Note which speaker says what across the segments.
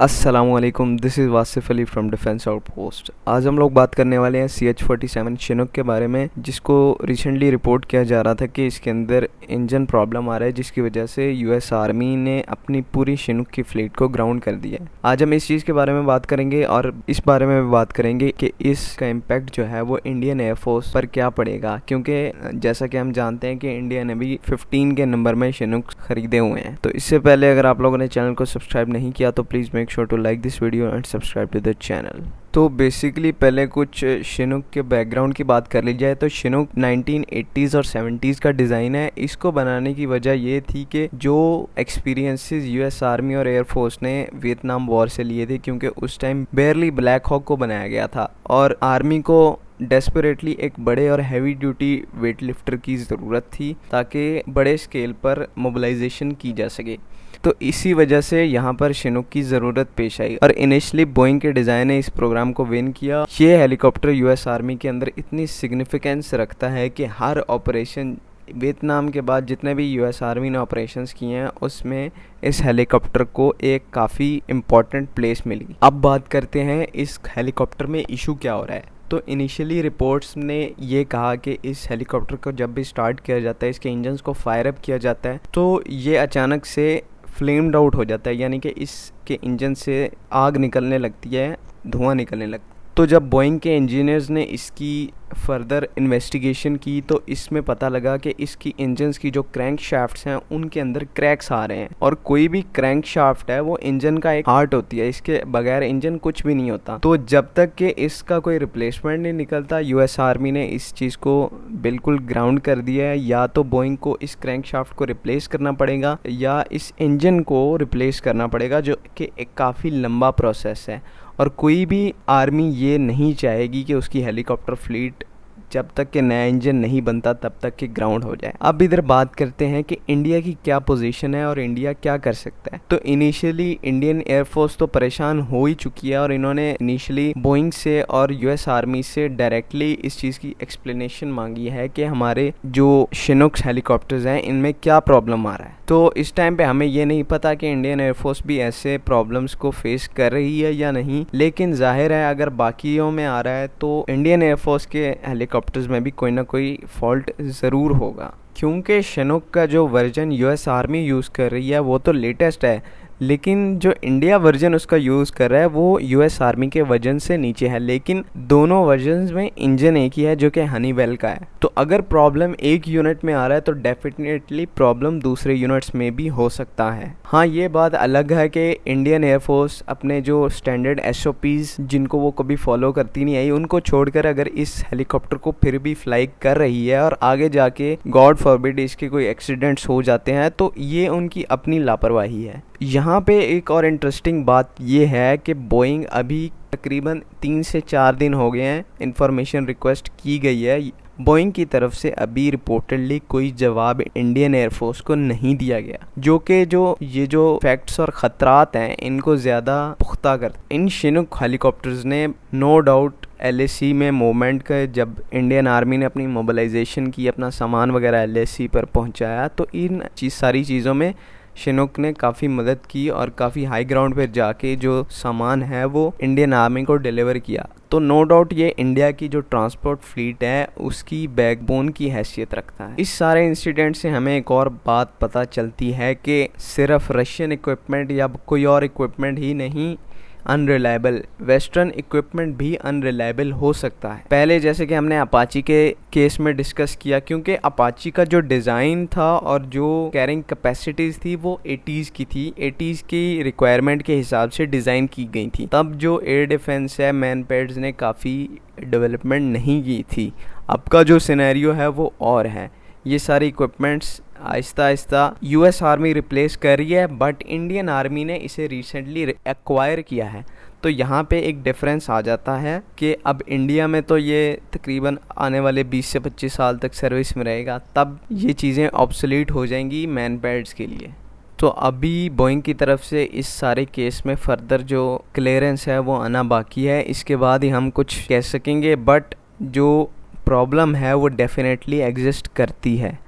Speaker 1: अस्सलामुअलैकुम, this is Wasif Ali from defence outpost. आज हम लोग बात करने वाले हैं CH-47 शिनूक के बारे में, जिसको रिसेंटली रिपोर्ट किया जा रहा था कि इसके अंदर इंजन प्रॉब्लम आ रहा है, जिसकी वजह से US आर्मी ने अपनी पूरी शिनूक की फ्लीट को ग्राउंड कर दिया है। आज हम इस चीज़ के बारे में बात करेंगे और इस बारे में भी बात करेंगे कि इसका इम्पैक्ट जो है वो इंडियन एयरफोर्स पर क्या पड़ेगा, क्योंकि जैसा कि हम जानते हैं कि इंडिया ने भी 15 के नंबर में शिनूक खरीदे हुए हैं। तो इससे पहले अगर आप लोगों ने चैनल को सब्सक्राइब नहीं किया तो please make sure to like this video and subscribe to the channel. तो बेसिकली पहले कुछ शिनूक के बैकग्राउंड की बात कर ली जाए तो शिनूक 1980s और 70s का डिज़ाइन है। इसको बनाने की वजह ये थी कि जो एक्सपीरियंसेस US आर्मी और एयरफोर्स ने वियतनाम वॉर से लिए थे, क्योंकि उस टाइम बेयरली ब्लैक हॉक को बनाया गया था और आर्मी को डेस्परेटली एक बड़े और हैवी ड्यूटी वेट लिफ्टर की ज़रूरत थी ताकि बड़े स्केल पर मोबिलाइजेशन की जा सके। तो इसी वजह से यहाँ पर शिनूक की ज़रूरत पेश आई और इनिशियली बोइंग के डिज़ाइन ने इस प्रोग्राम को विन किया। ये हेलीकॉप्टर US आर्मी के अंदर इतनी सिग्निफिकेंस रखता है कि हर ऑपरेशन वियतनाम के बाद जितने भी US आर्मी ने ऑपरेशंस किए हैं उसमें इस हेलीकॉप्टर को एक काफ़ी इम्पॉर्टेंट प्लेस मिली। अब बात करते हैं इस हेलीकॉप्टर में इशू क्या हो रहा है। तो इनिशियली रिपोर्ट्स ने ये कहा कि इस हेलीकॉप्टर को जब भी स्टार्ट किया जाता है, इसके इंजन्स को फायर अप किया जाता है तो ये अचानक से फ्लेम्ड आउट हो जाता है, यानी कि इसके इंजन से आग निकलने लगती है, धुआं निकलने लगता है। तो जब बोइंग के इंजीनियर्स ने इसकी फर्दर इन्वेस्टिगेशन की तो इसमें पता लगा कि इसकी इंजन्स की जो क्रैंक शाफ्ट्स हैं उनके अंदर क्रैक्स आ रहे हैं, और कोई भी क्रैंक शाफ्ट है वो इंजन का एक हार्ट होती है, इसके बगैर इंजन कुछ भी नहीं होता। तो जब तक कि इसका कोई रिप्लेसमेंट नहीं निकलता US आर्मी ने इस चीज़ को बिल्कुल ग्राउंड कर दिया है। या तो बोइंग को इस क्रैंक शाफ्ट को रिप्लेस करना पड़ेगा या इस इंजन को रिप्लेस करना पड़ेगा, जो कि एक काफ़ी लंबा प्रोसेस है और कोई भी आर्मी ये नहीं चाहेगी कि उसकी हेलीकॉप्टर फ्लीट जब तक कि नया इंजन नहीं बनता तब तक कि ग्राउंड हो जाए। अब इधर बात करते हैं कि इंडिया की क्या पोजीशन है और इंडिया क्या कर सकता है। तो इनिशियली इंडियन एयरफोर्स तो परेशान हो ही चुकी है और इन्होंने इनिशियली बोइंग से और US आर्मी से डायरेक्टली इस चीज़ की एक्सप्लेनेशन मांगी है कि हमारे जो शिनूक्स हेलीकॉप्टर्स हैं इनमें क्या प्रॉब्लम आ रहा है। तो इस टाइम पे हमें ये नहीं पता कि इंडियन एयरफोर्स भी ऐसे प्रॉब्लम्स को फेस कर रही है या नहीं, लेकिन जाहिर है अगर बाकियों में आ रहा है तो इंडियन एयरफोर्स के हेलीकॉप्टर्स में भी कोई ना कोई फॉल्ट ज़रूर होगा, क्योंकि शिनूक का जो वर्जन US आर्मी यूज़ कर रही है वो तो लेटेस्ट है, लेकिन जो इंडिया वर्जन उसका यूज़ कर रहा है वो US आर्मी के वर्जन से नीचे है, लेकिन दोनों वर्जन्स में इंजन एक ही है जो कि हनीवेल का है। तो अगर प्रॉब्लम एक यूनिट में आ रहा है तो डेफिनेटली प्रॉब्लम दूसरे यूनिट्स में भी हो सकता है। हाँ, ये बात अलग है कि इंडियन एयरफोर्स अपने जो स्टैंडर्ड SOPs जिनको वो कभी फॉलो करती नहीं आई उनको छोड़कर अगर इस हेलीकॉप्टर को फिर भी फ्लाई कर रही है और आगे जाके गॉड फॉरबिड इसके कोई एक्सीडेंट्स हो जाते हैं तो ये उनकी अपनी लापरवाही है। यहाँ पे एक और इंटरेस्टिंग बात ये है कि बोइंग अभी तकरीबन 3 से 4 दिन हो गए हैं, इंफॉर्मेशन रिक्वेस्ट की गई है बोइंग की तरफ से, अभी रिपोर्टेडली कोई जवाब इंडियन एयरफोर्स को नहीं दिया गया, जो कि जो फैक्ट्स और ख़तरात हैं इनको ज़्यादा पुख्ता करते। इन शिनूक हेलीकॉप्टर्स ने नो डाउट LAC में मूवमेंट का, जब इंडियन आर्मी ने अपनी मोबिलाइजेशन की, अपना सामान वगैरह LAC पर पहुंचाया, तो इन सारी चीज़ों में शिनूक ने काफ़ी मदद की और काफ़ी हाई ग्राउंड पर जाके जो सामान है वो इंडियन आर्मी को डिलीवर किया। तो नो डाउट ये इंडिया की जो ट्रांसपोर्ट फ्लीट है उसकी बैकबोन की हैसियत रखता है। इस सारे इंसिडेंट से हमें एक और बात पता चलती है कि सिर्फ रशियन इक्विपमेंट या कोई और इक्विपमेंट ही नहीं अनरिलायबल, वेस्टर्न इक्विपमेंट भी अनरिलायबल हो सकता है। पहले जैसे कि हमने अपाची के केस में डिस्कस किया, क्योंकि अपाची का जो डिज़ाइन था और जो कैरिंग कैपेसिटीज़ थी वो 80s की थी, 80s की रिक्वायरमेंट के हिसाब से डिज़ाइन की गई थी। तब जो एयर डिफेंस है, मैन पैड्स ने काफ़ी डेवलपमेंट नहीं की थी। अब का जो सिनेरियो है वो और है। ये सारे equipments Aahista Aahista US army replace कर रही है, बट इंडियन आर्मी ने इसे रिसेंटली एक्वायर किया है। तो यहाँ पे एक डिफरेंस आ जाता है कि अब इंडिया में तो ये तकरीबन आने वाले 20 से 25 साल तक सर्विस में रहेगा, तब ये चीज़ें ऑब्सोलीट हो जाएंगी मैन पैड्स के लिए। तो अभी बोइंग की तरफ से इस सारे केस में फर्दर जो क्लियरेंस है वो आना बाकी है, इसके बाद ही हम कुछ कह सकेंगे, बट जो प्रॉब्लम है वो डेफिनेटली एग्जिस्ट करती है।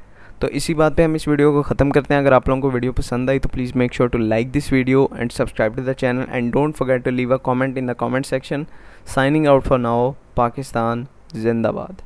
Speaker 1: तो इसी बात पे हम इस वीडियो को ख़त्म करते हैं। अगर आप लोगों को वीडियो पसंद आई तो please make sure to like this video and subscribe to the channel and don't forget to leave a comment in the comment section. Signing out for now, Pakistan जिंदाबाद।